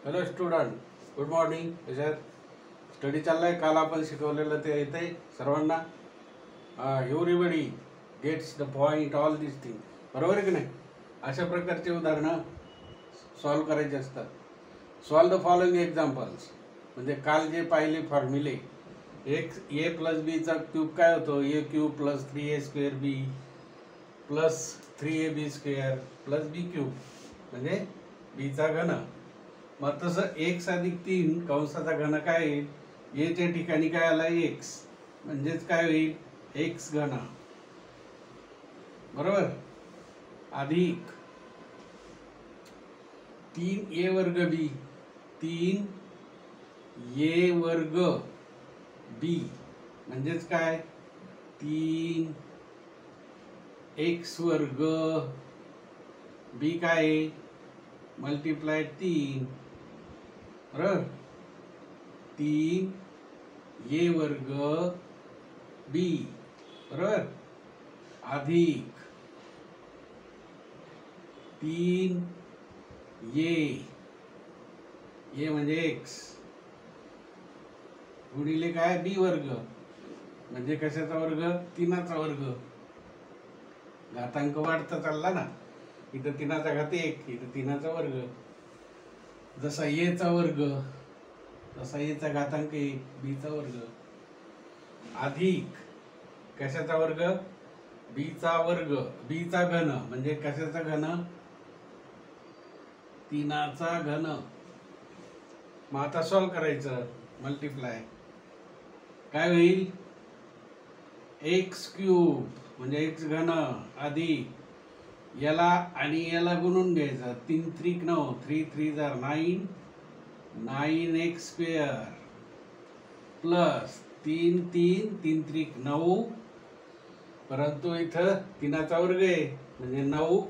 Hello student, good morning. कशात study चाललाय? काल आपण शिकवलेलं ते येते सर्वांना. Everybody gets the point, all this thing. बरोबर आहे की नाही? अशा प्रकारचे उदाहरणं सॉल्व करायचे असतात. Solve the following examples. म्हणजे काल जे पाहिले फॉर्म्युले, एक्स ए प्लस बीचा क्यूब काय होतो? ए क्यूब प्लस 3a² बी प्लस 3ab स्क्वेअर प्लस बी क्यूब, म्हणजे बीचा घन. मग तसं एक्स अधिक 3 कंसाचा घन काय येईल? एच्या ठिकाणी काय आला? एक्स, म्हणजेच काय होईल? एक्स घन. बरोबर. अधिक 3a वर्ग बी, 3a वर्ग बी म्हणजेच काय? 3x वर्ग बी काय? मल्टिप्लाय 3. बरोबर. 3a वर्ग बी बरोबर अधिक 3a म्हणजे x गुणिले काय? बी वर्ग म्हणजे कशाचा वर्ग? 3चा वर्ग. घातांक वाढता चालला ना. इथं 3चा घात 1, इथं 3चा वर्ग. जसा a चा वर्ग तसा a चा घातांक 1, b चा वर्ग अधिक कशाचा वर्ग? b चा वर्ग, b चा घन म्हणजे कशाचा घन? 3चा घन. मग आता सॉल्व करायचं. मल्टिप्लाय काय होईल? एक्स क्यूब म्हणजे एक्स घन अधिक याला आणि याला गुणून घ्यायचं. 3 3 9, 3 3 9, 9x स्क्वेअर प्लस 3 3 3 3 9, परंतु इथं 3चा वर्ग आहे म्हणजे 9,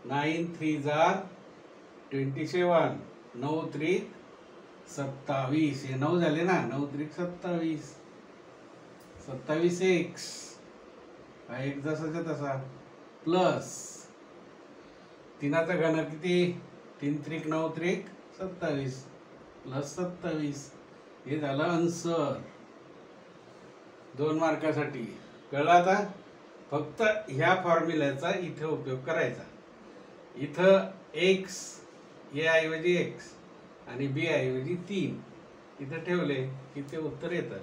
9 3 27, 9 3 27. हे 9 झाले ना. 9 3 27, 27x हा एक जसाचा तसा प्लस 3चा घन किती? 3 3 9 3 27 प्लस 27. हे झालं आन्सर 2 मार्कासाठी. कळलं आता? फक्त ह्या फॉर्म्युल्याचा इथे उपयोग करायचा. इथं एक्स ए ऐवजी एक्स आणि बी ऐवजी 3 इथे ठेवले की ते उत्तर येतं.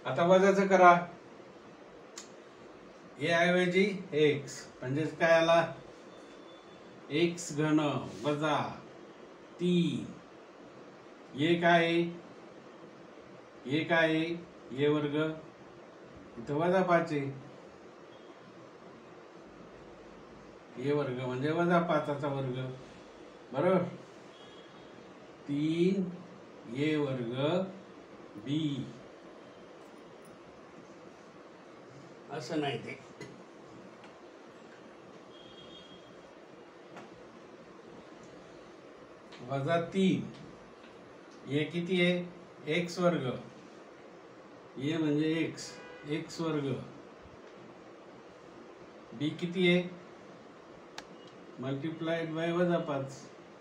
आता वजाचं करा. ए ऐवजी एक्स म्हणजेच काय आला? एक्स घन वजा 3. ए काय? ए काय? ए वर्ग इथं वजा 5 आहे. ए वर्ग म्हणजे वजा 5चा वर्ग. बरोबर. 3a वर्ग बी असं नाही ते. वजा 3. ए किती आहे? एक्स वर्ग. ए म्हणजे एक्स, एक्स वर्ग. बी किती आहे? मल्टिप्लाइड बाय वजा 5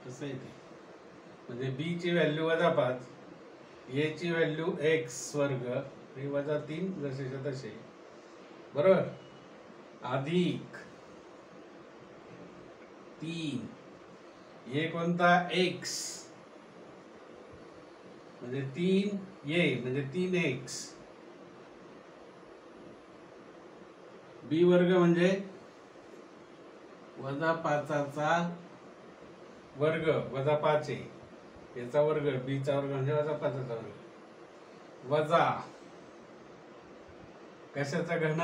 असं आहे ते. म्हणजे बी ची व्हॅल्यू वजा 5, ए ची व्हॅल्यू एक्स वर्ग हे वजा 3 जसेच्या तसे. बरोबर. अधिक 3 ए कोणता? एक्स म्हणजे 3a म्हणजे 3x. बी वर्ग म्हणजे वजा 5चा वर्ग वजा 5 आहे. याचा वर्ग बी चा वर्ग म्हणजे वजा 5चा वर्ग वजा कशाचा घन?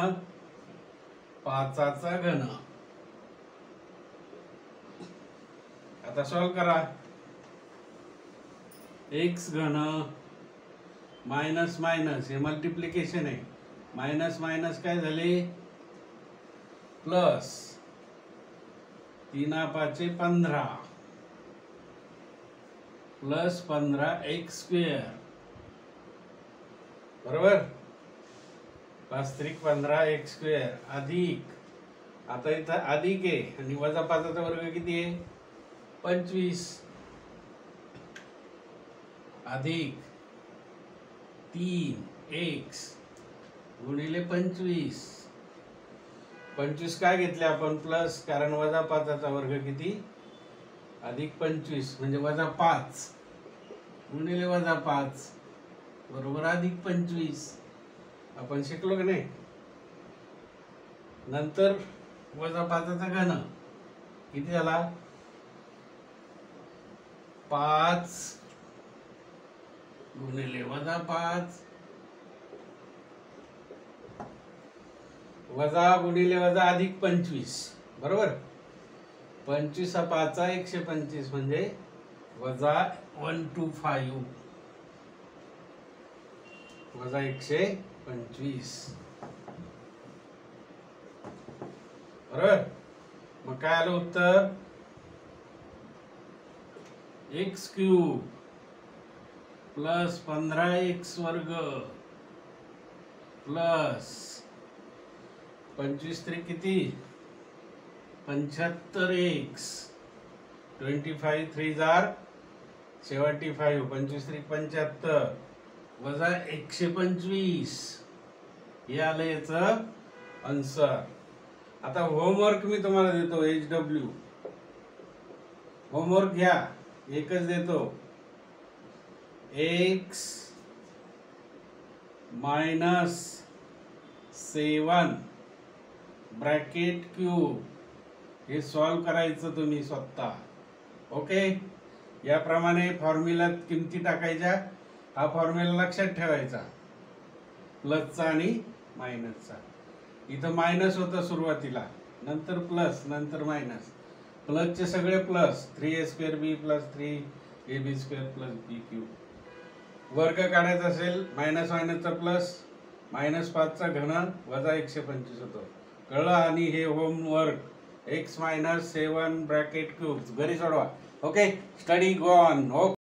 5चा घन. आता सॉल्व करा. एक्स घन मायनस मायनस हे मल्टिप्लिकेशन आहे. मायनस मायनस काय झाले? Plus 3 5 15 plus 15x square. बरोबर. 5 3 15x स्क्वेअर अधिक, आता इथं अधिक आहे आणि वजा 5चा वर्ग किती आहे? 25 अधिक 3x गुणिले 25. 25 काय घेतले आपण प्लस, कारण वजा 5चा वर्ग किती अधिक 25 म्हणजे वजा 5 गुणिले वजा 5 बरोबर अधिक 25. आपण शिकलो की नाही. नंतर वजा 5चा घन किती झाला 5 गुणिले वजा 5 वजा गुणिले वजा अधिक 25 बरोबर. 25 हा 5चा 125 म्हणजे वजा 125 वजा 125 बरोबर. मग काय आलं उत्तर x क्यूब प्लस 15x वर्ग प्लस 25 त्रिक किती 75x 25 3 जार 75 25 त्रिक 75 वजा 125 हे आलं याचं आन्सर. आता होमवर्क मी तुम्हाला देतो HW होमवर्क घ्या. एकच देतो x मायनस 7 ब्रॅकेट क्यूब हे सॉल्व करायचं तुम्ही स्वतः. ओके. याप्रमाणे फॉर्म्युल्यात किमती टाकायच्या. हा फॉर्म्युला लक्षात ठेवायचा प्लसचा आणि मायनसचा. इथं मायनस होतं सुरुवातीला, नंतर प्लस, नंतर मायनस. प्लसचे सगळे plus 3a² plus 3ab² plus b³. वर्ग काढायचा असेल मायनस मायनसचा प्लस -5चा घन वजा 125 होतो. कळलं. आणि हे होमवर्क x - 7 ब्रॅकेट क्यूब घरी सोडवा. ओके. Study go on.